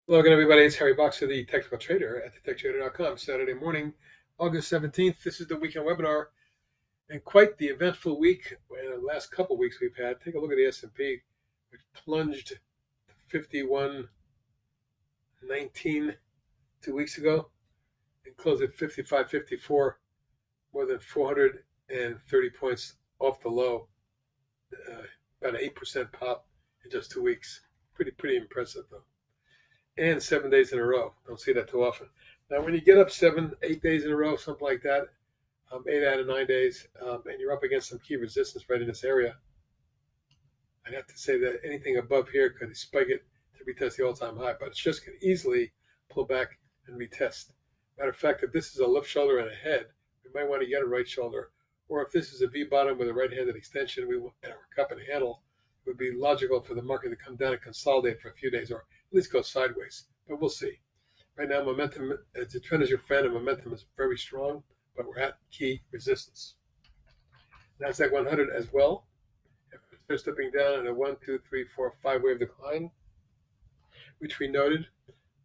Hello again, everybody. It's Harry Boxer, the technical trader at thetechtrader.com. Saturday morning, August 17th. This is the weekend webinar, and quite the eventful week. In the last couple of weeks we've had. Take a look at the S&P, which plunged to 51.19 2 weeks ago and closed at 55.54, more than 430 points off the low. About an 8% pop in just 2 weeks. Pretty impressive, though. And 7 days in a row. Don't see that too often. Now, when you get up 7, 8 days in a row, something like that, 8 out of 9 days, and you're up against some key resistance right in this area, I'd have to say that anything above here could spike it to retest the all-time high, but it just could easily pull back and retest. Matter of fact, if this is a left shoulder and a head, we might want to get a right shoulder. Or if this is a V-bottom with a right-handed extension, we will and our cup and handle, it would be logical for the market to come down and consolidate for a few days, or at least go sideways, but we'll see. Right now, momentum, the trend is your friend, and momentum is very strong, but we're at key resistance. NASDAQ 100 as well. They're stepping down in a 1, 2, 3, 4, 5 wave decline, which we noted.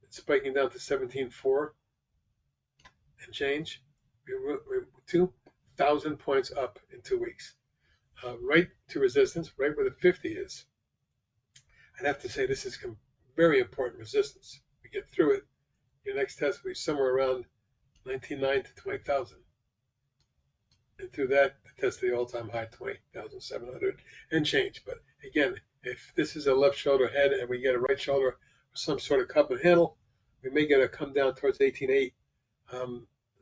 It's spiking down to 17.4 and change. We're 2,000 points up in 2 weeks. Right to resistance, right where the 50 is. I'd have to say this is very important resistance. We get through it, your next test will be somewhere around 19.9 to 20,000. And through that, the test of the all-time high, 20,700 and change. But again, if this is a left shoulder head and we get a right shoulder or some sort of cup and handle, we may get a come down towards 18.8,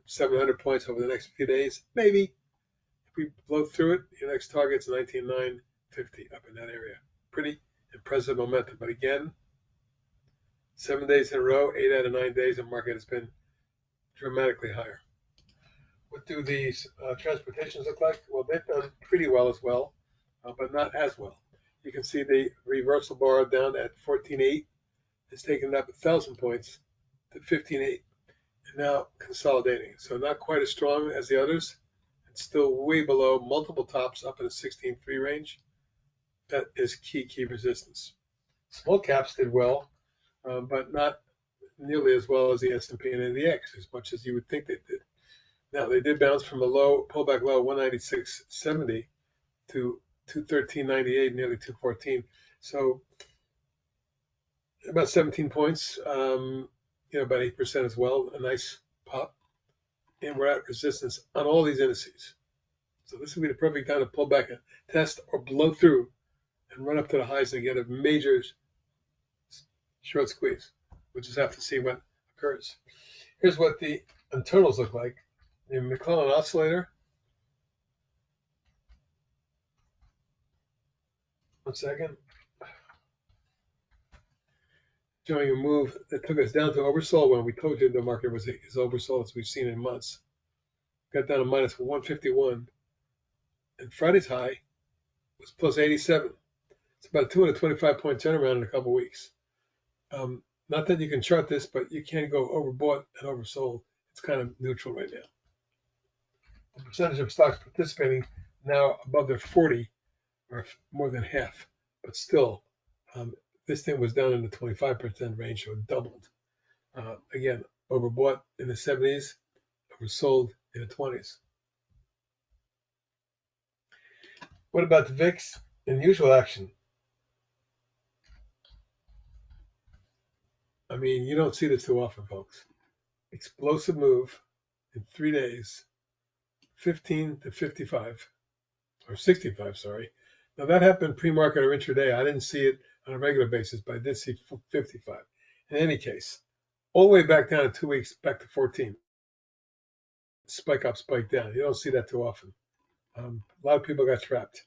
700 points over the next few days. Maybe. If we blow through it, your next target's 19.950 up in that area. Pretty impressive momentum. But again, 7 days in a row, 8 out of 9 days, the market has been dramatically higher. What do these transportations look like? Well, they've done pretty well as well, but not as well. You can see the reversal bar down at 14.8. It's taken up 1,000 points to 15.8, and now consolidating. So not quite as strong as the others. It's still way below multiple tops up in the 16.3 range. That is key resistance. Small caps did well, but not nearly as well as the S&P and NDX, as much as you would think they did. Now, they did bounce from a low, pullback low, 196.70 to 213.98, nearly 214. So about 17 points, about 8% as well, a nice pop. And we're at resistance on all these indices. So this would be the perfect time to pull back a test or blow through and run up to the highs and get a major short squeeze. We'll just have to see what occurs. Here's what the internals look like. The McClellan oscillator. One second. Showing a move that took us down to oversold when we told you the market was as oversold as we've seen in months. Got down to minus 151. And Friday's high was plus 87. It's about a 225 point turnaround in a couple weeks. Not that you can chart this, but you can't go overbought and oversold. It's kind of neutral right now. The percentage of stocks participating now above their 40, or more than half, but still, this thing was down in the 25% range, so it doubled. Again, overbought in the 70s, oversold in the 20s. What about the VIX? Unusual action. I mean, you don't see this too often, folks. Explosive move in 3 days, 15 to 55, or 65, sorry. Now that happened pre-market or intraday. I didn't see it on a regular basis, but I did see 55. In any case, all the way back down in 2 weeks, back to 14. Spike up, spike down. You don't see that too often. A lot of people got trapped.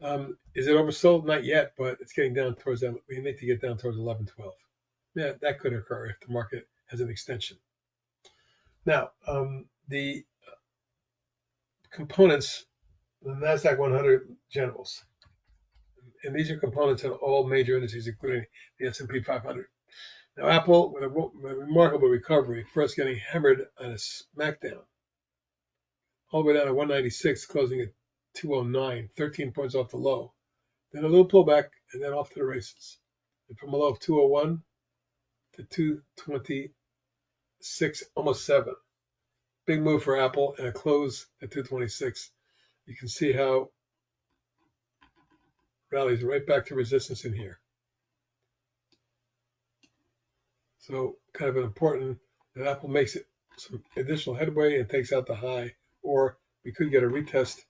Is it oversold? Not yet, but it's getting down towards that. We need to get down towards 11, 12. Yeah, that could occur if the market has an extension. Now, the components, the NASDAQ 100 generals, and these are components in all major indices, including the S&P 500. Now, Apple, with a remarkable recovery, first getting hammered on a smackdown, all the way down to 196, closing at 209, 13 points off the low. Then a little pullback, and then off to the races. And from a low of 201, to 226, almost 7. Big move for Apple and a close at 226. You can see how rallies right back to resistance in here. So kind of important that Apple makes it some additional headway and takes out the high, or we could get a retest,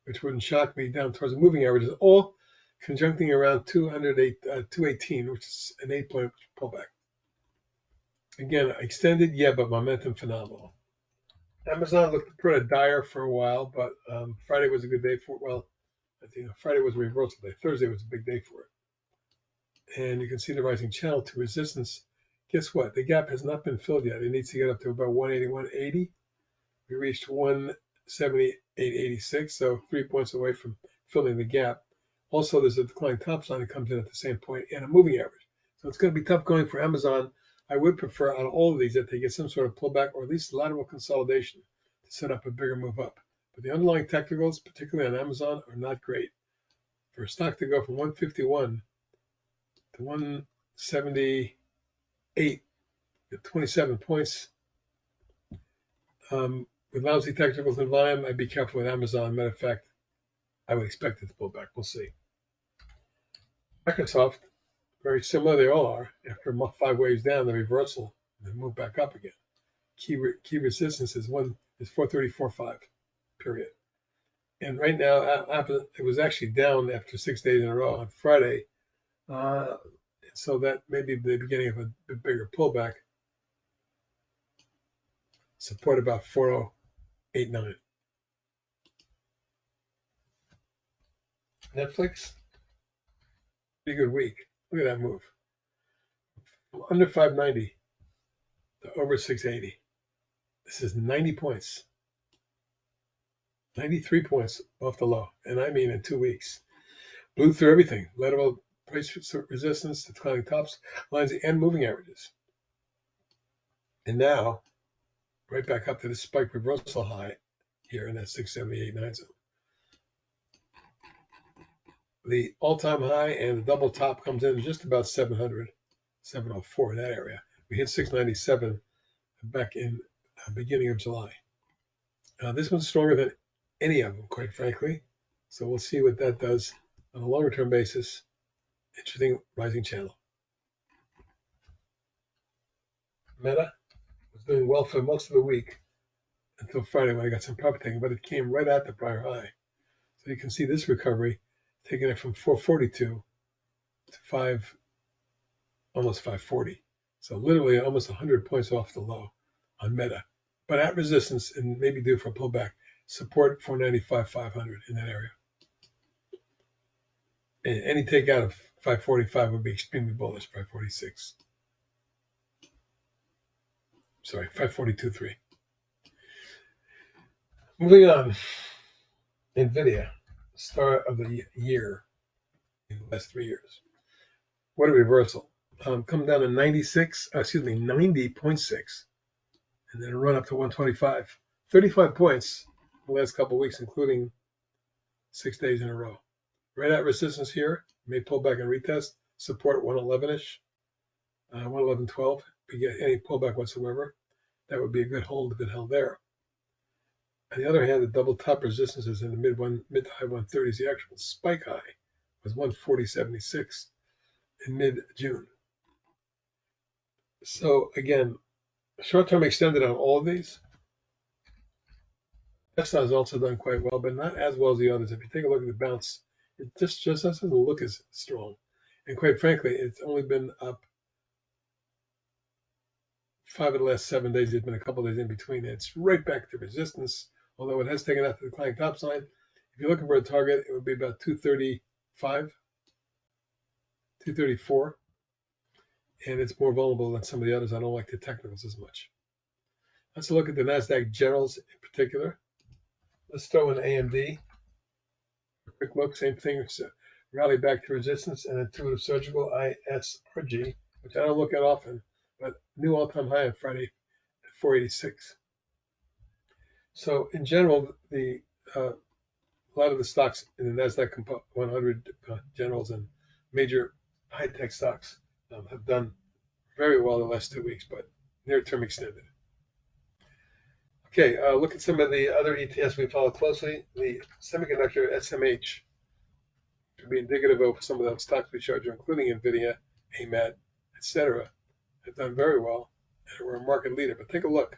which wouldn't shock me, down towards the moving averages, all conjuncting around 218, which is an 8-point pullback. Again, extended, yeah, but momentum phenomenal. Amazon looked pretty dire for a while, but Friday was a good day for it. Well, I think Friday was a reversal day. Thursday was a big day for it. And you can see the rising channel to resistance. Guess what? The gap has not been filled yet. It needs to get up to about 180, 180. We reached 178.86, so 3 points away from filling the gap. Also, there's a declining top line that comes in at the same point and a moving average. So it's going to be tough going for Amazon. I would prefer out of all of these that they get some sort of pullback or at least lateral consolidation to set up a bigger move up. But the underlying technicals, particularly on Amazon, are not great. For a stock to go from 151 to 178 at 27 points, with lousy technicals and volume, I'd be careful with Amazon. Matter of fact, I would expect it to pull back. We'll see. Microsoft, very similar. They all are. After 5 waves down, the reversal, and then move back up again. Key resistance is 434.5, period. And right now, it was actually down after 6 days in a row on Friday. So that may be the beginning of a bigger pullback. Support about 4089. Netflix, pretty good week. Look at that move. From under 590 to over 680. This is 90 points. 93 points off the low. And I mean in 2 weeks. Blew through everything. Lateral price resistance, declining tops, lines, and moving averages. And now, right back up to the spike reversal high here in that 678.9 zone. The all-time high and the double top comes in just about 700, 704 in that area. We hit 697 back in beginning of July. This one's stronger than any of them, quite frankly. So we'll see what that does on a longer-term basis. Interesting rising channel. Meta was doing well for most of the week until Friday when I got some profit taking, but it came right at the prior high. So you can see this recovery taking it from 442 to almost 540. So literally almost 100 points off the low on Meta, but at resistance and maybe due for a pullback. Support 495, 500 in that area. And any takeout of 545 would be extremely bullish. 546. Sorry, 542.3. Moving on. NVIDIA, star of the year in the last 3 years. What a reversal. Come down to 90.6, and then a run up to 125. 35 points the last couple of weeks, including 6 days in a row. Right at resistance here, may pull back and retest. Support 111-ish, 111.12. If we get any pullback whatsoever, that would be a good hold if it held there. On the other hand, the double top resistance is in the mid to high 130s. The actual spike high was 140.76 in mid-June. So again, short-term extended on all of these. Tesla has also done quite well, but not as well as the others. If you take a look at the bounce, it just doesn't look as strong. And quite frankly, it's only been up 5 of the last 7 days. There's been a couple of days in between. It's right back to resistance, although it has taken out the declining top line. If you're looking for a target, it would be about 235, 234. And it's more vulnerable than some of the others. I don't like the technicals as much. Let's look at the NASDAQ generals in particular. Let's throw in AMD. Quick look, same thing. It's rally back to resistance and intuitive surgical ISRG, which I don't look at often, but new all-time high on Friday at 486. So in general, a lot of the stocks in the NASDAQ 100 generals and major high-tech stocks have done very well the last 2 weeks, but near-term extended. Okay, look at some of the other ETFs we follow closely. The semiconductor SMH to be indicative of some of the stocks we showed you, including NVDA, AMAT, etc., have done very well, and we're a market leader. But take a look.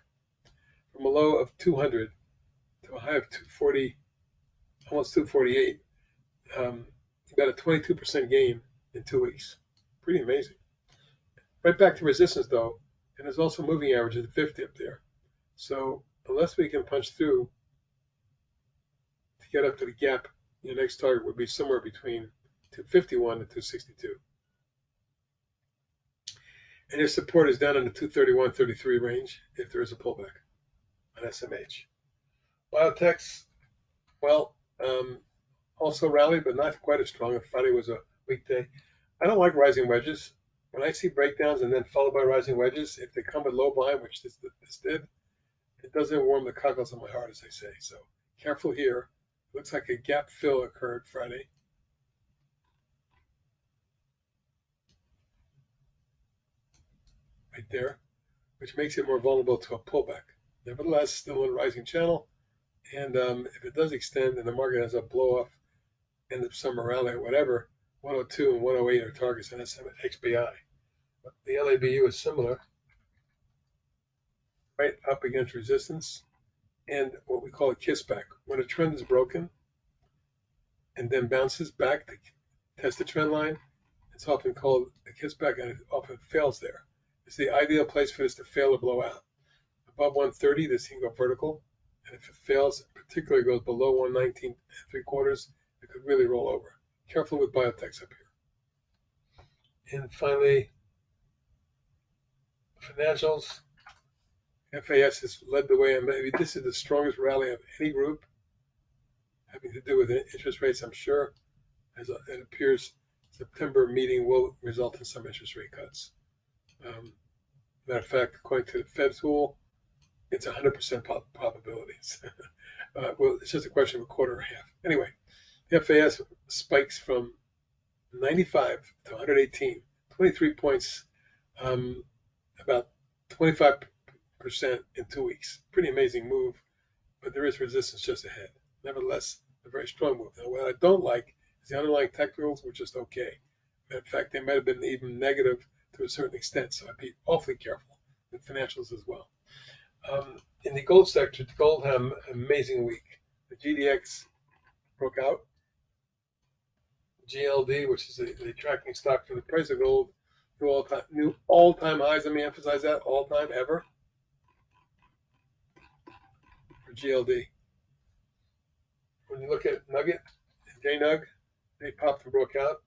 From a low of 200 to a high of 240, almost 248, got a 22% gain in 2 weeks. Pretty amazing. Right back to resistance, though, and there's also moving average at 50 up there. So unless we can punch through to get up to the gap, your next target would be somewhere between 251 and 262. And your support is down in the 231.33 range if there is a pullback on SMH. Biotechs, well, also rallied, but not quite as strong. Friday was a weekday. I don't like rising wedges. When I see breakdowns and then followed by rising wedges, if they come with low volume, which this did, it doesn't warm the cockles of my heart, as they say. So careful here. Looks like a gap fill occurred Friday. Right there, which makes it more vulnerable to a pullback. Nevertheless, still in a rising channel. And if it does extend and the market has a blow off, end of summer rally or whatever, 102 and 108 are targets on XBI. But the LABU is similar, right up against resistance and what we call a kiss back. When a trend is broken and then bounces back to test the trend line, it's often called a kiss back, and it often fails there. It's the ideal place for this to fail or blow out. Above 130, this can go vertical, and if it fails, particularly goes below 119 3/4, it could really roll over. Careful with biotechs up here. And finally, financials. FAS has led the way, and maybe this is the strongest rally of any group having to do with interest rates, I'm sure. As it appears, September meeting will result in some interest rate cuts. Matter of fact, according to the Fed tool, it's 100% probabilities. Well, it's just a question of a quarter or a half. Anyway, the FAS spikes from 95 to 118, 23 points, about 25% in 2 weeks. Pretty amazing move, but there is resistance just ahead. Nevertheless, a very strong move. Now, what I don't like is the underlying technicals were just okay. In fact, they might have been even negative to a certain extent, so I'd be awfully careful with financials as well. In the gold sector, gold had an amazing week. The GDX broke out. GLD, which is the tracking stock for the price of gold, new all-time highs. Let me emphasize that, all-time ever for GLD. When you look at NUGT and JNUG, they popped and broke out.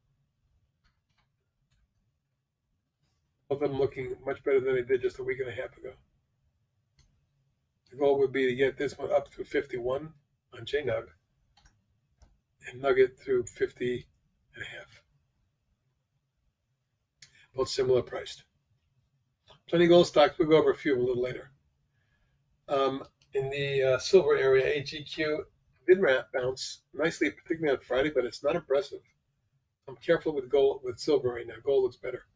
Both of them looking much better than they did just a week and a half ago. The goal would be to get this one up through 51 on JNUG and NUGT through 50 and a half. Both similar priced. Plenty of gold stocks. We'll go over a few a little later. In the silver area, AGQ did bounce nicely, particularly on Friday, but it's not impressive. I'm careful with gold, with silver right now. Gold looks better.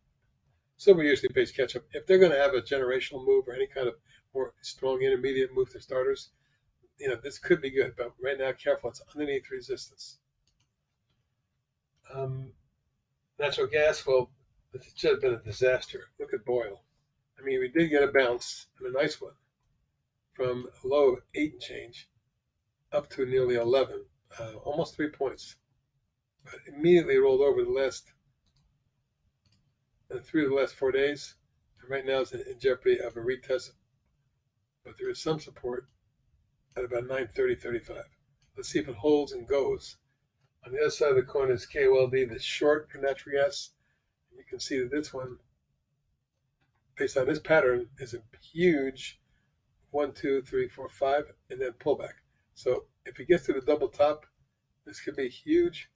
Silver usually plays catch up. If they're going to have a generational move or any kind of more strong intermediate move to starters, this could be good. But right now, careful. It's underneath resistance. Natural gas, well, it should have been a disaster. Look at oil. I mean, we did get a bounce, and a nice one, from a low of 8 and change up to nearly 11, almost 3 points. But immediately rolled over through the last 4 days, and right now is in jeopardy of a retest. But there is some support at about 930.35. Let's see if it holds and goes. On the other side of the coin is KOLD, the short for natural gas. You can see that this one, based on this pattern, is a huge 1, 2, 3, 4, 5, and then pullback. So if it gets to the double top, this could be huge.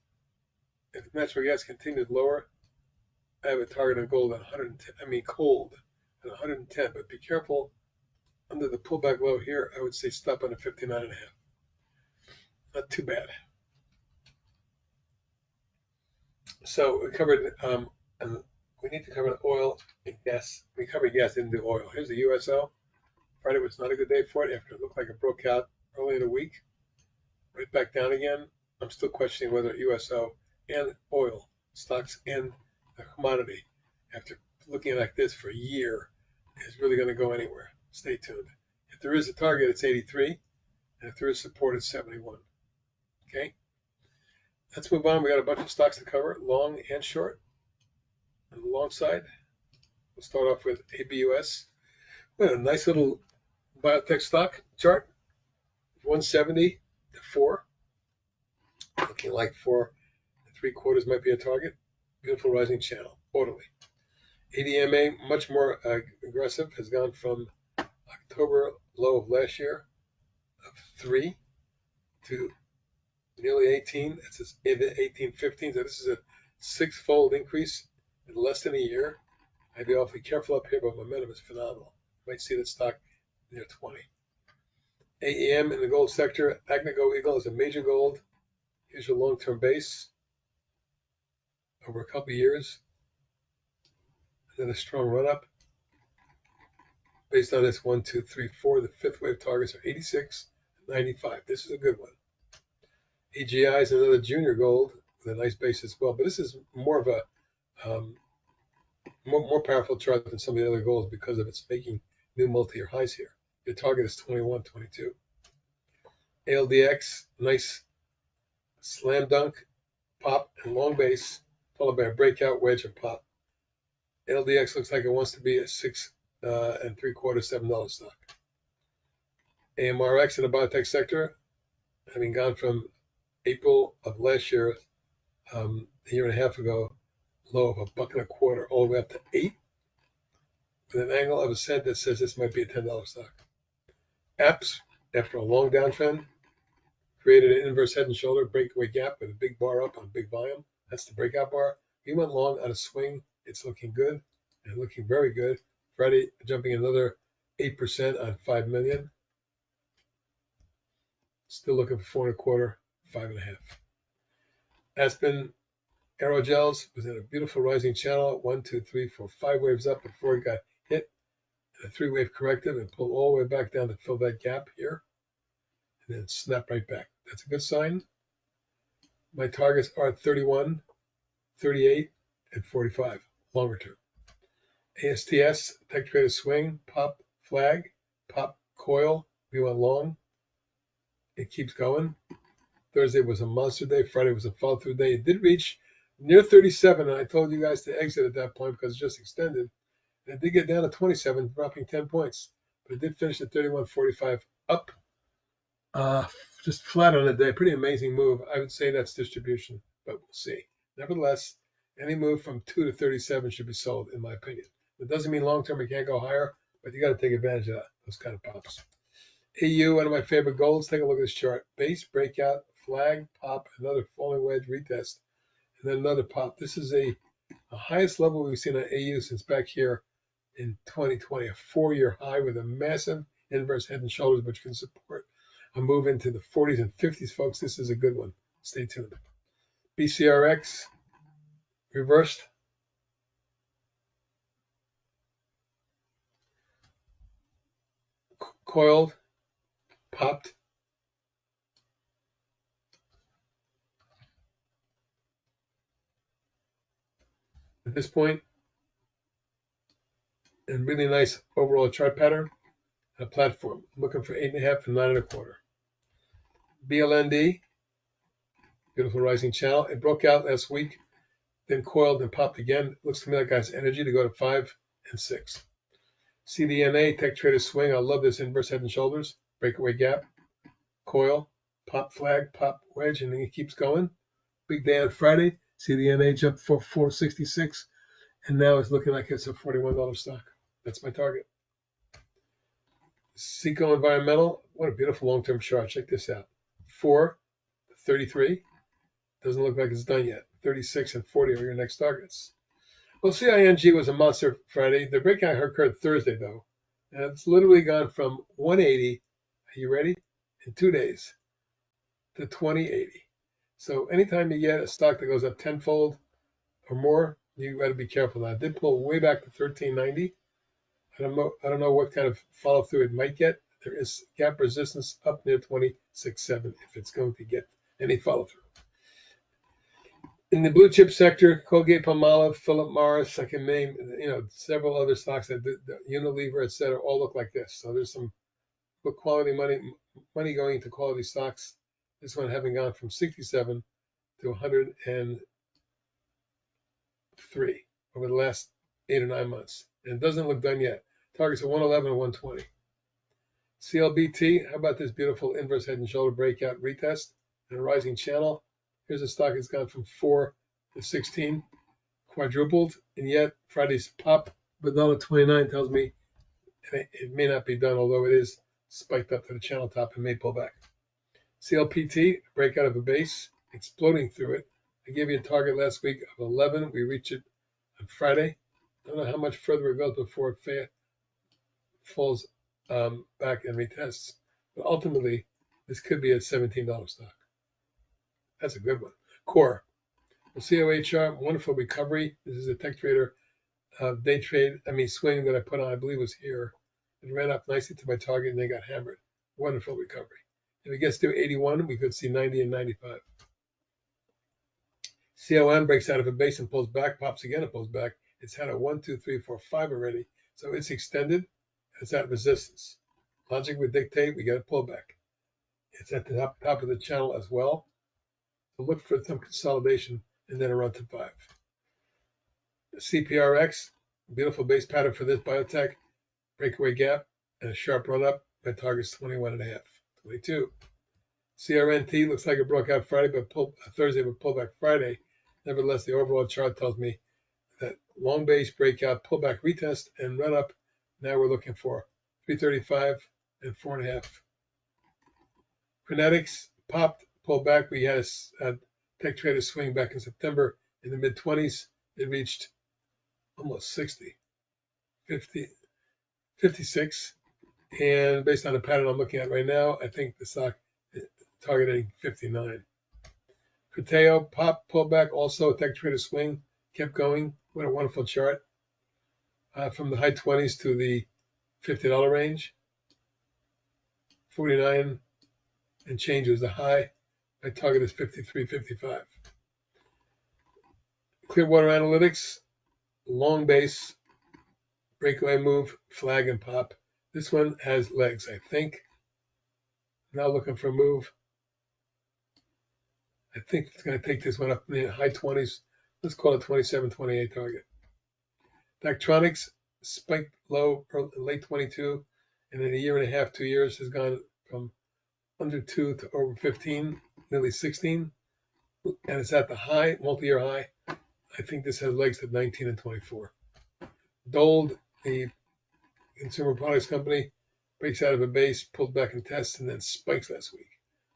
If natural gas continues lower, I have a target on gold at 110. KOLD at 110. But be careful under the pullback low here. I would say stop on a 59.5. Not too bad. So we covered We need to cover the oil and gas. We covered gas, didn't do oil. Here's the USO. Friday was not a good day for it after it looked like it broke out early in the week. Right back down again. I'm still questioning whether USO and oil stocks and the commodity, after looking like this for a year, is really going to go anywhere. Stay tuned. If there is a target, it's 83, and if there is support, it's 71. Okay, let's move on. We got a bunch of stocks to cover, long and short. On the long side, we'll start off with ABUS. We had a nice little biotech stock chart, 170 to 4. Looking like 4 3/4 might be a target. Beautiful rising channel, orderly. ADMA, much more aggressive, has gone from October low of last year of 3 to nearly 18. It's 18.15. So this is a 6-fold increase in less than a year. I'd be awfully careful up here, but momentum is phenomenal. You might see the stock near 20. AEM in the gold sector, Agnico Eagle is a major gold. Here's your long-term base over a couple of years. And then a strong run-up. Based on this 1, 2, 3, 4, the fifth wave targets are 86 and 95. This is a good one. AGI is another junior gold with a nice base as well, but this is more of a more powerful chart than some of the other golds because of its making new multi-year highs here. Your target is 21, 22. ALDX, nice slam dunk, pop, and long base, followed by a breakout wedge and pop. LDX looks like it wants to be a 6 3/4, $7 stock. AMRX in the biotech sector, having gone from April of last year, a year and a half ago, low of $1.25 all the way up to 8, with an angle of ascent that says this might be a $10 stock. Apps, after a long downtrend, created an inverse head and shoulder breakaway gap with a big bar up on big volume. That's the breakout bar. We went long on a swing. It's looking good and looking very good. Friday jumping another 8% on 5 million. Still looking for 4.25, 5.5. Aspen Aerogels was in a beautiful rising channel, 1, 2, 3, 4, 5 waves up before it got hit in a 3-wave corrective and pulled all the way back down to fill that gap here, and then snap right back. That's a good sign. My targets are 31, 38, and 45, longer term. ASTS, tech trader swing, pop, flag, pop, coil. We went long. It keeps going. Thursday was a monster day. Friday was a follow-through day. It did reach near 37, and I told you guys to exit at that point because it just extended. And it did get down to 27, dropping 10 points. But it did finish at 31.45 up. Just flat on the day. Pretty amazing move. I would say that's distribution, but we'll see. Nevertheless, any move from 2 to 37 should be sold, in my opinion. It doesn't mean long-term it can't go higher, but you got to take advantage of that, those kind of pops. AU, one of my favorite golds. Take a look at this chart. Base, breakout, flag, pop, another falling wedge, retest, and then another pop. This is the highest level we've seen on AU since back here in 2020, a 4-year high with a massive inverse head and shoulders, which can support a move into the 40s and 50s, folks. This is a good one. Stay tuned. Bcrx, reversed. Coiled, popped. At this point, and really nice overall chart pattern and a platform. I'm looking for 8.5 and 9.25. BLND, beautiful rising channel. It broke out last week, then coiled and popped again. Looks to me like it has energy to go to 5 and 6. CDNA, tech trader swing. I love this inverse head and shoulders. Breakaway gap, coil, pop flag, pop wedge, and then it keeps going. Big day on Friday. CDNA jumped for 466, and now it's looking like it's a $41 stock. That's my target. Seco Environmental, what a beautiful long-term chart. Check this out. 4, 33. Doesn't look like it's done yet. 36 and 40 are your next targets. Well, CING was a monster Friday. The breakout occurred Thursday, though. And it's literally gone from 180, are you ready, in 2 days, to 2080. So anytime you get a stock that goes up tenfold or more, You got to be careful now. It did pull way back to 1390. I don't know what kind of follow through it might get. There is gap resistance up near 26.7 if it's going to get any follow through. In the blue chip sector, Colgate-Palmolive, Philip Morris, I can name several other stocks that Unilever, et cetera, all look like this. So there's some good quality money going into quality stocks. This one having gone from 67 to 103 over the last 8 or 9 months. And it doesn't look done yet. Targets are 111 and 120. CLBT, how about this beautiful inverse head and shoulder breakout retest and a rising channel? Here's a stock that's gone from 4 to 16, quadrupled, and yet Friday's pop of $1.29 tells me it may not be done, although it is spiked up to the channel top and may pull back. CLPT, breakout of a base, exploding through it. I gave you a target last week of 11. We reached it on Friday. Don't know how much further it goes before it falls back and retests. But ultimately, this could be a $17 stock. That's a good one. Core. The COA chart, wonderful recovery. This is a tech trader day trade, swing that I put on, I believe was here. It ran up nicely to my target and then got hammered. Wonderful recovery. If it gets to 81, we could see 90 and 95. COM breaks out of a base and pulls back, pops again and pulls back. It's had a 1, 2, 3, 4, 5 already. So it's extended. It's at resistance. Logic would dictate we get a pullback. It's at the top of the channel as well. So look for some consolidation and then a run to 5. CPRX, beautiful base pattern for this biotech. Breakaway gap and a sharp run up. My target's 21.5, 22. CRNT looks like it broke out Friday, but Thursday, but pulled back Friday. Nevertheless, the overall chart tells me that long base breakout, pullback retest, and run up. Now we're looking for 335 and 4.5. Crinetics popped, pulled back. We had a tech trader swing back in September in the mid 20s. It reached almost 60, 50, 56. And based on the pattern I'm looking at right now, I think the stock is targeting 59. Criteo pop, pullback, also a tech trader swing, kept going. What a wonderful chart. From the high 20s to the $50 range. 49 and change was the high. My target is 53, 55. Clearwater Analytics, long base, breakaway move, flag and pop. This one has legs, I think. Now looking for a move. I think it's going to take this one up in the high 20s. Let's call it 27, 28 target. Daktronics spiked low late 22, and in a year and a half, 2 years, has gone from under 2 to over 15, nearly 16, and it's at the high, multi-year high. I think this has legs to 19 and 24. Dold, the consumer products company, breaks out of a base, pulls back and tests, and then spikes last week.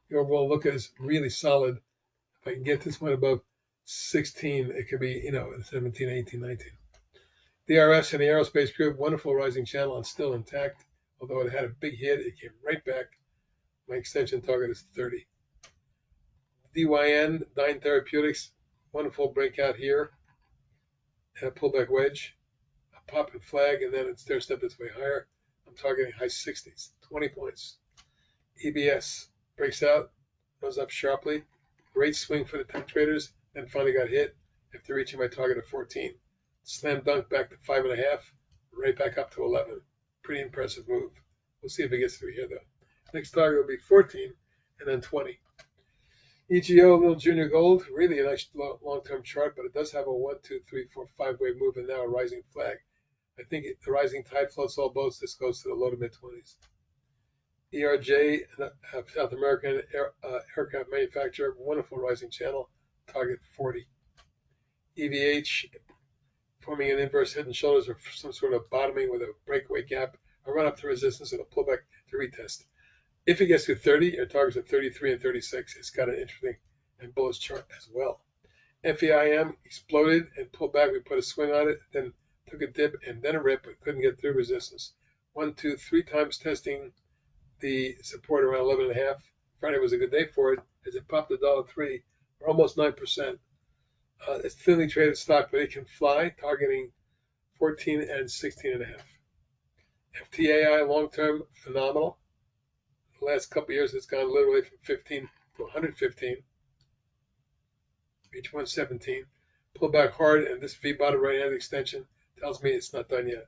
The overall look is really solid. If I can get this one above 16, it could be, 17, 18, 19. DRS and the aerospace group, wonderful rising channel and still intact. Although it had a big hit, it came right back. My extension target is 30. DYN, Dyne Therapeutics, wonderful breakout here. And a pullback wedge, a pop and flag, and then it stair step its way higher. I'm targeting high 60s, 20 points. EBS breaks out, goes up sharply. Great swing for the tech traders, then finally got hit after reaching my target of 14. Slam dunk back to 5.5, right back up to 11. Pretty impressive move. We'll see if it gets through here, though. Next target will be 14 and then 20. EGO, little junior gold, really a nice long-term chart, but it does have a 1, 2, 3, 4, 5-way move and now a rising flag. I think the rising tide floats all boats. This goes to the low to mid-20s. ERJ, South American aircraft manufacturer, wonderful rising channel, target 40. EVH, forming an inverse head and shoulders or some sort of bottoming with a breakaway gap, a run up to resistance and a pullback to retest. If it gets to 30, your targets are 33 and 36. It's got an interesting and bullish chart as well. FEIM exploded and pulled back. We put a swing on it, then took a dip and then a rip, but couldn't get through resistance. 1, 2, 3 times testing the support around 11.5. Friday was a good day for it as it popped $1.03 or almost 9%. It's thinly traded stock, but it can fly, targeting 14 and 16.5. FTAI long-term phenomenal. The last couple of years, it's gone literally from 15 to 115. Reach 117. Pull back hard, and this V bottom right hand extension tells me it's not done yet.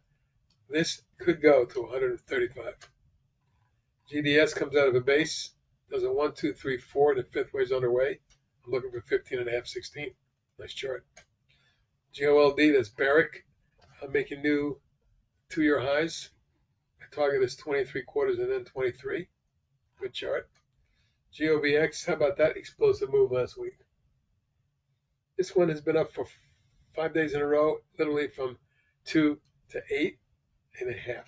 This could go to 135. GDS comes out of a base, does a 1, 2, 3, 4, the fifth wave's underway. I'm looking for 15.5, 16. Nice chart. GOLD, that's Bcrx, making new 2-year highs. My target is 23/4 and then 23. Good chart. GOVX, how about that explosive move last week? This one has been up for 5 days in a row, literally from 2 to 8.5.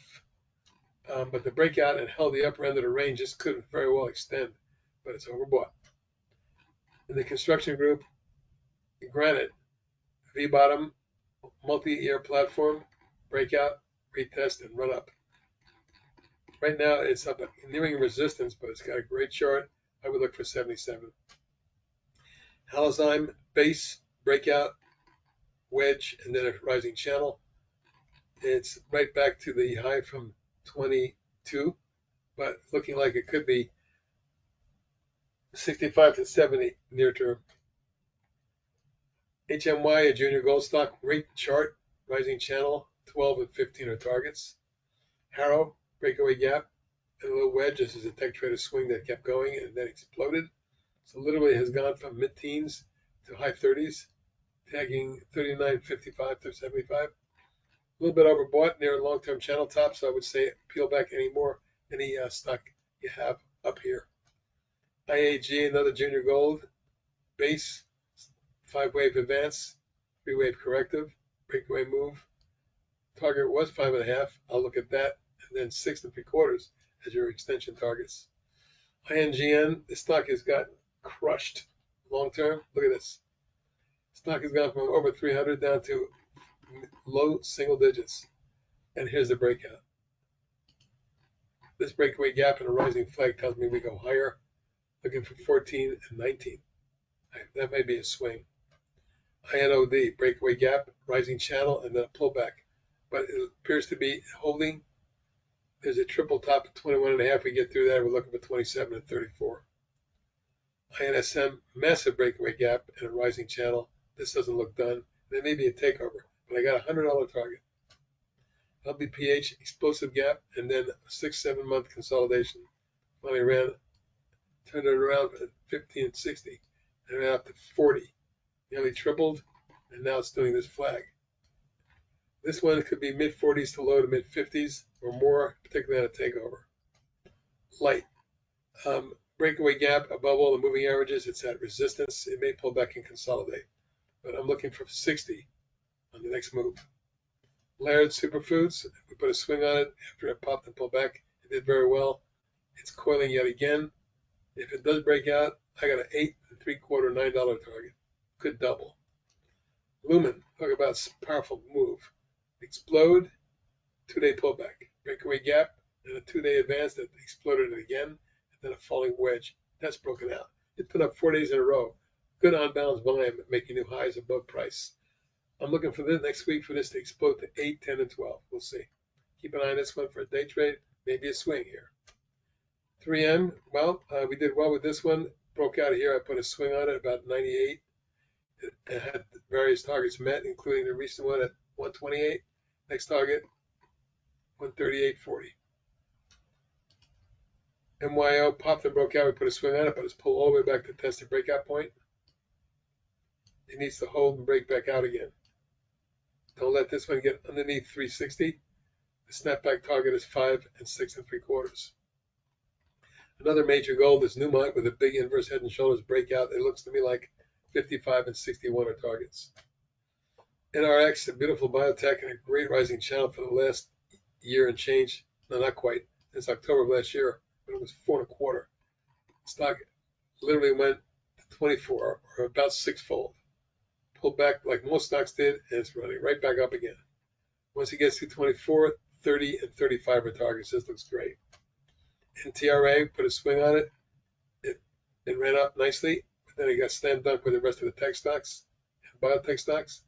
But the breakout and held the upper end of the range just couldn't very well extend, but it's overbought. In the construction group, Granite, V-bottom, multi-year platform, breakout, retest, and run up. Right now, it's up nearing resistance, but it's got a great chart. I would look for 77. Halozyme, base, breakout, wedge, and then a rising channel. It's right back to the high from 22, but looking like it could be 65 to 70 near term. HMY, a junior gold stock, great chart, rising channel, 12 and 15 are targets. Harrow, breakaway gap, and a little wedge. This is a tech trader swing that kept going and then exploded. So literally has gone from mid-teens to high 30s, tagging 39.55 to 75. A little bit overbought near long-term channel top, so I would say peel back any stock you have up here. IAG, another junior gold, base, 5-wave advance, 3-wave corrective, breakaway move. Target was 5.5. I'll look at that, and then 6 3/4 as your extension targets. INGN, the stock has gotten crushed long term. Look at this. Stock has gone from over 300 down to low single digits. And here's the breakout. This breakaway gap and a rising flag tells me we go higher. Looking for 14 and 19. That may be a swing. INOD, breakaway gap, rising channel, and then a pullback. But it appears to be holding. There's a triple top of 21.5. We get through that, we're looking for 27 and 34. INSM, massive breakaway gap and a rising channel. This doesn't look done. There may be a takeover, but I got a $100 target. LBPH, explosive gap, and then a 6-7 month consolidation. Finally turned it around at 50 and 60, and ran up to 40. Nearly tripled, and now it's doing this flag. This one could be mid-40s to low to mid-50s or more, particularly on a takeover. Light. Breakaway gap above all the moving averages. It's at resistance. It may pull back and consolidate, but I'm looking for 60 on the next move. Laird Superfoods, we put a swing on it after it popped and pulled back. It did very well. It's coiling yet again. If it does break out, I got an 8 3/4 $9 target. Could double. Lumen, talk about powerful move. Explode, 2-day pullback. Breakaway gap, and a 2-day advance that exploded it again, and then a falling wedge. That's broken out. It's been up 4 days in a row. Good on-balance volume, making new highs above price. I'm looking for this next week for this to explode to 8, 10, and 12. We'll see. Keep an eye on this one for a day trade. Maybe a swing here. 3M, well, we did well with this one. Broke out here. I put a swing on it about 98. It had various targets met, including the recent one at 128. Next target, 138.40. MYO popped and broke out. We put a swing on it, but it's pulled all the way back to test the breakout point. It needs to hold and break back out again. Don't let this one get underneath 360. The snapback target is 5 6 3/4. Another major gold is Newmont with a big inverse head and shoulders breakout. It looks to me like 55 and 61 are targets. NRX, a beautiful biotech and a great rising channel for the last year and change. No, not quite. Since October of last year, when it was 4 1/4. Stock literally went to 24 or about 6-fold. Pulled back like most stocks did, and it's running right back up again. Once it gets to 24, 30, and 35 are targets. This looks great. NTRA, put a swing on it. It ran up nicely, but then it got slam dunk with the rest of the tech stocks. And biotech stocks.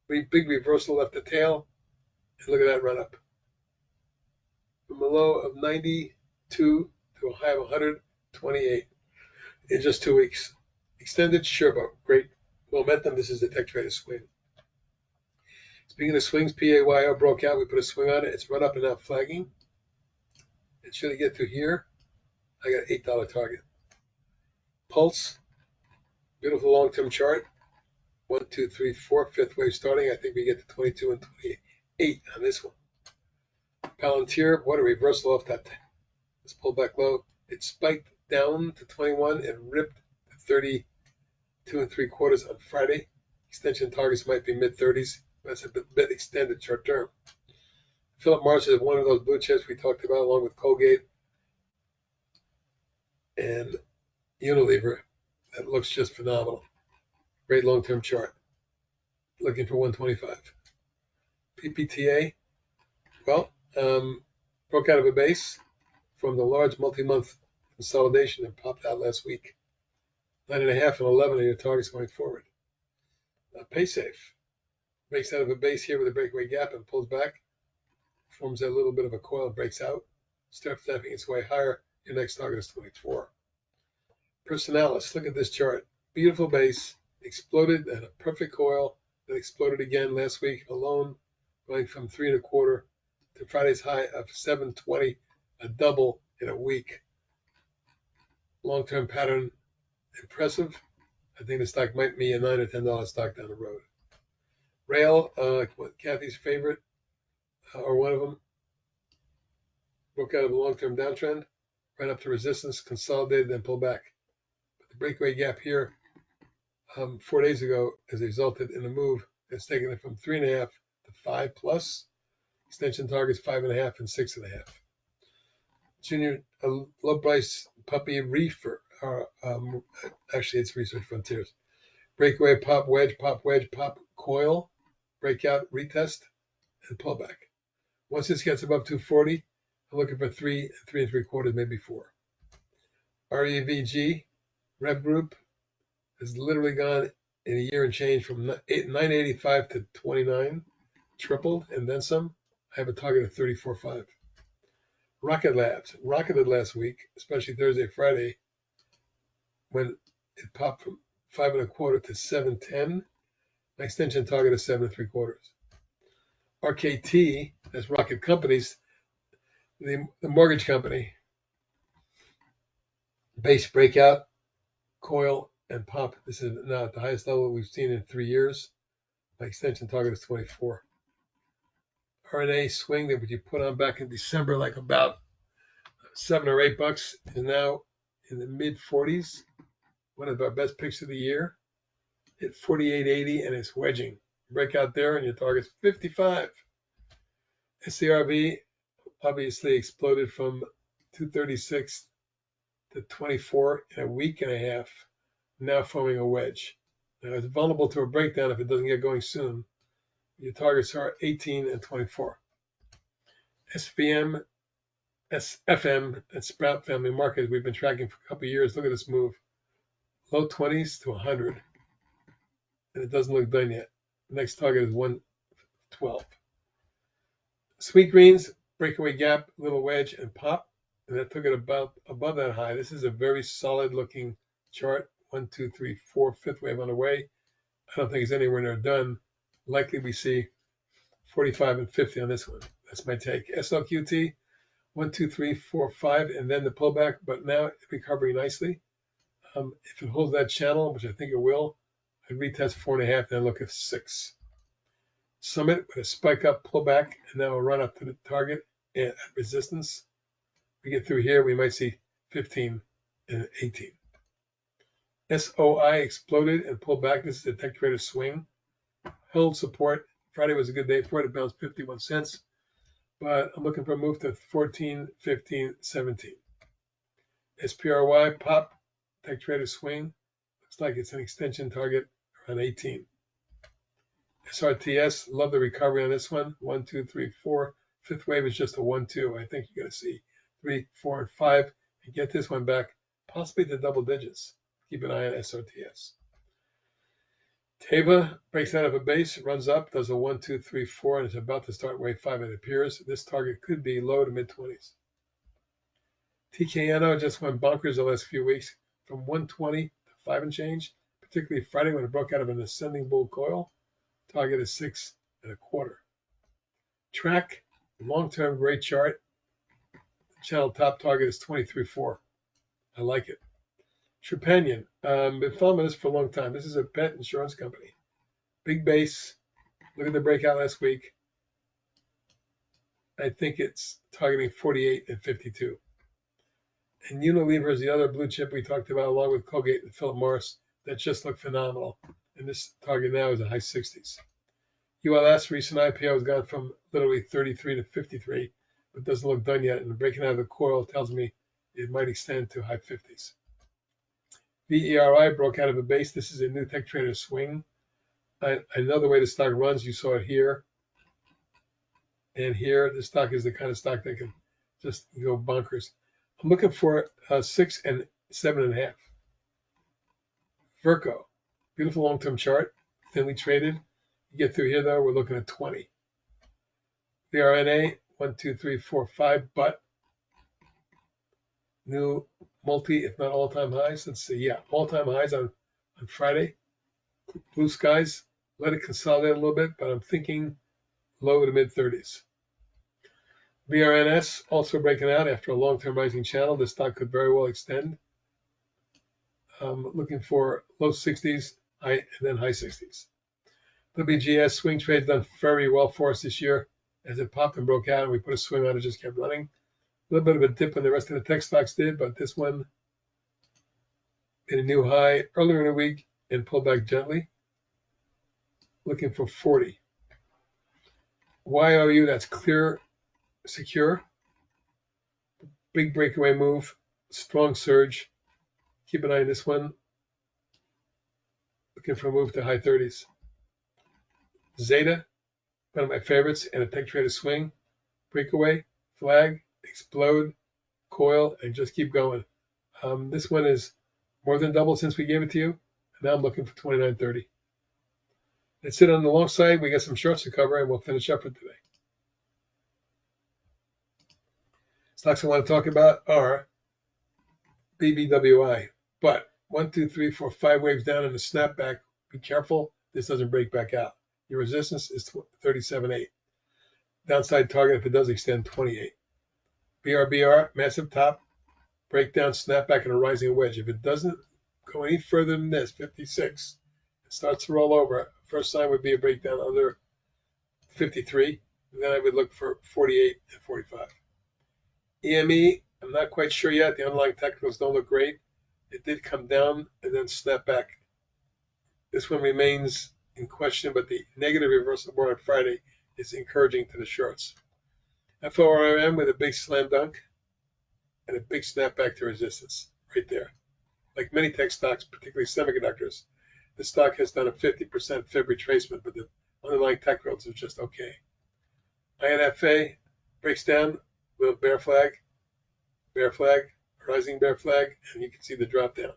Big reversal left the tail, and look at that run up. From a low of 92 to a high of 128 in just 2 weeks. Extended, sure, but great momentum. This is the tech trader swing. Speaking of swings, PAYO broke out. We put a swing on it. It's run up and now flagging. And should it get to here, I got an $8 target. Pulse, beautiful long-term chart. 1, 2, 3, 4, fifth wave starting. I think we get to 22 and 28 on this one. Palantir, what a reversal off that. Let's pull back low. It spiked down to 21 and ripped to 32 3/4 on Friday. Extension targets might be mid-30s. That's a bit extended short term. Philip Morris is one of those blue chips we talked about, along with Colgate and Unilever. That looks just phenomenal. Great long-term chart. Looking for 125. PPTA, well, broke out of a base from the large multi-month consolidation and popped out last week. 9.5 and 11 are your targets going forward. PaySafe breaks out of a base here with a breakaway gap and pulls back, forms a little bit of a coil, breaks out, starts stepping its way higher. Your next target is 24. Personalis, look at this chart. Beautiful base, exploded at a perfect coil, that exploded again last week alone, going from 3 1/4 to Friday's high of 720, a double in a week. Long-term pattern, impressive. I think the stock might be a $9 or $10 stock down the road. Rail, Kathy's favorite, or one of them, broke out of a long-term downtrend, ran up to resistance, consolidated, then pulled back. But the breakaway gap here 4 days ago has resulted in a move that's taken it from 3.5 to 5 plus. Extension targets 5.5 and 6.5. Junior low price puppy reefer. Actually, it's Research Frontiers. Breakaway, pop, wedge, pop, coil, breakout, retest, and pullback. Once this gets above 240, I'm looking for 3 3/3, maybe 4. REVG, Rev Group, has literally gone in a year and change from 985 to 29, tripled, and then some. I have a target of 34.5. Rocket Labs rocketed last week, especially Thursday, Friday, when it popped from 5 1/4 to 710. My extension target is 7 3/4. RKT, that's Rocket Companies, the mortgage company. Base breakout, coil, and pop. This is now at the highest level we've seen in 3 years. My extension target is 24. RNA swing that you put on back in December, like about $7 or $8, is now in the mid 40s. One of our best picks of the year. Hit 48.80 and it's wedging. Breakout there and your target's 55. SCRV obviously exploded from 236 to 24 in a week and a half, now forming a wedge. Now it's vulnerable to a breakdown if it doesn't get going soon. Your targets are 18 and 24. SPM, SFM, and Sprout Family Market we've been tracking for a couple of years. Look at this move. Low 20s to 100. And it doesn't look done yet. The next target is 112. Sweet Greens, breakaway gap, little wedge, and pop. And that took it about above that high. This is a very solid looking chart. 1, 2, 3, 4, fifth wave on the way. I don't think it's anywhere near done. Likely we see 45 and 50 on this one. That's my take. SLQT, 1, 2, 3, 4, 5, and then the pullback, but now it's recovering nicely. If it holds that channel, which I think it will, I'd retest 4.5, then look at 6. Summit with a spike up, pullback, and now a run up to the target at resistance. We get through here, we might see 15 and 18. SOI exploded and pulled back. This is a tech trader swing. Held support. Friday was a good day for it. It bounced 51 cents. But I'm looking for a move to 14, 15, 17. SPRY pop. Tech trader swing. Looks like it's an extension target around 18. SRTS, love the recovery on this one. 1, 2, 3, 4. Fifth wave is just a 1, 2. I think you're going to see 3, 4, and 5 and get this one back, possibly to double digits. Keep an eye on SRTS. Teva breaks out of a base, runs up, does a 1, 2, 3, 4, and is about to start wave 5, it appears. This target could be low to mid-20s. TKNO just went bonkers the last few weeks from 120 to 5 and change, particularly Friday when it broke out of an ascending bull coil. Target is 6 1/4. Track, long-term great chart. Channel top target is 23.4. I like it. Trepanion, been following this for a long time. This is a pet insurance company. Big base. Look at the breakout last week. I think it's targeting 48 and 52. And Unilever is the other blue chip we talked about, along with Colgate and Philip Morris, that just look phenomenal. And this target now is a high 60s. ULS recent IPO has gone from literally 33 to 53, but doesn't look done yet. And breaking out of the coil tells me it might extend to high 50s. VERI broke out of a base. This is a new tech trader swing. I know the way the stock runs. You saw it here and here. The stock is the kind of stock that can just go bonkers. I'm looking for 6 and 7.5. Verco, beautiful long-term chart, thinly traded. You get through here though, we're looking at 20. VRNA 1, 2, 3, 4, 5, but new multi, if not all-time highs. Let's see, yeah, all-time highs on Friday. Blue skies, let it consolidate a little bit, but I'm thinking low to mid-30s. BRNS also breaking out after a long-term rising channel. This stock could very well extend. Looking for low 60s, and then high 60s. WGS swing trades done very well for us this year as it popped and broke out, and we put a swing on it, just kept running. A little bit of a dip when the rest of the tech stocks did, but this one hit a new high earlier in the week and pulled back gently. Looking for 40. YOU, that's clear, secure. Big breakaway move, strong surge. Keep an eye on this one. Looking for a move to high 30s. Zeta, one of my favorites, and a tech trader swing. Breakaway, flag, explode, coil, and just keep going. This one is more than double since we gave it to you. And now I'm looking for 29.30. That's it on the long side. We got some shorts to cover, and we'll finish up for today. Stocks I want to talk about are BBWI. But 1, 2, 3, 4, 5 waves down in the snapback. Be careful. This doesn't break back out. Your resistance is 37.8. Downside target, if it does extend, 28. BRBR, massive top, breakdown, snapback, and a rising wedge. If it doesn't go any further than this, 56, it starts to roll over. First sign would be a breakdown under 53. And then I would look for 48 and 45. EME, I'm not quite sure yet. The underlying technicals don't look great. It did come down and then snap back. This one remains in question, but the negative reversal bar on Friday is encouraging to the shorts. FORM with a big slam dunk and a big snapback to resistance right there. Like many tech stocks, particularly semiconductors, the stock has done a 50% fib retracement, but the underlying tech growth is just okay. INFA breaks down with a bear flag, rising bear flag, and you can see the drop down.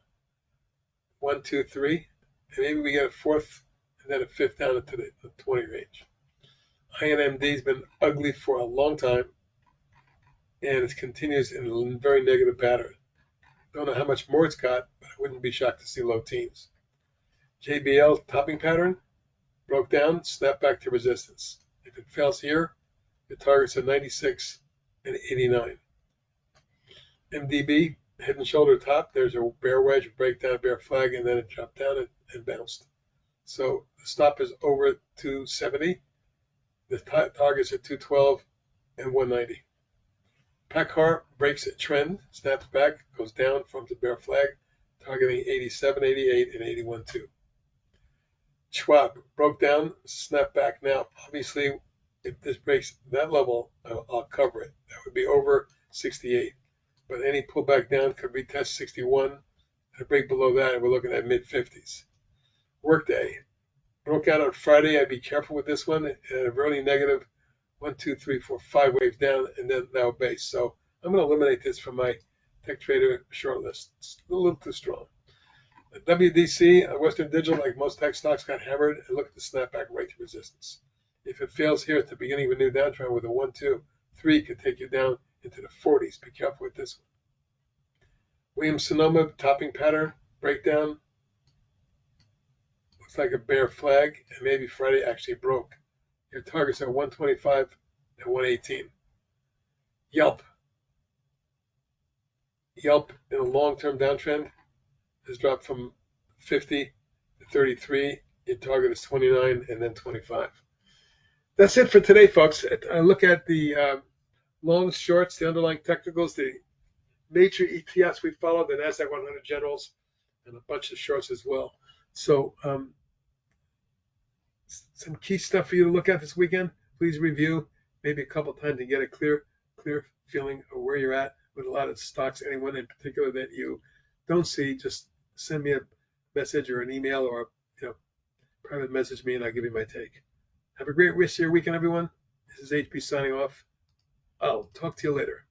1, 2, 3, and maybe we get a fourth and then a fifth down into the 20 range. INMD has been ugly for a long time, and it continues in a very negative pattern. Don't know how much more it's got, but I wouldn't be shocked to see low teens. JBL topping pattern, broke down, snapped back to resistance. If it fails here, the targets are 96 and 89. MDB, head and shoulder top, there's a bear wedge, breakdown, bear flag, and then it dropped down and bounced. So the stop is over 270. The targets are 212 and 190. PACCAR breaks a trend, snaps back, goes down, forms a bear flag, targeting 87, 88, and 81.2. Schwab broke down, snapped back. Now, obviously, if this breaks that level, I'll cover it. That would be over 68. But any pullback down could retest 61. And a break below that, we're looking at mid-50s. Workday broke out on Friday. I'd be careful with this one. A really negative 1, 2, 3, 4, 5 waves down, and then now base. So I'm going to eliminate this from my tech trader short list. It's a little too strong. WDC, Western Digital, like most tech stocks, got hammered, and look at the snapback right to resistance. If it fails here at the beginning of a new downtrend with a 1, 2, 3, could take you down into the 40s. Be careful with this one. Williams-Sonoma topping pattern breakdown. Looks like a bear flag, and maybe Friday actually broke. Your targets are 125 and 118. Yelp in a long-term downtrend has dropped from 50 to 33. Your target is 29 and then 25. That's it for today, folks. I look at the longs, shorts, the underlying technicals, the major ETFs we follow, the NASDAQ 100 generals, and a bunch of shorts as well. So some key stuff for you to look at this weekend. Please review maybe a couple times and get a clear feeling of where you're at with a lot of stocks. Anyone in particular that you don't see, just send me a message or an email or private message me, and I'll give you my take. Have a great rest of your weekend, everyone. This is HB signing off. I'll talk to you later.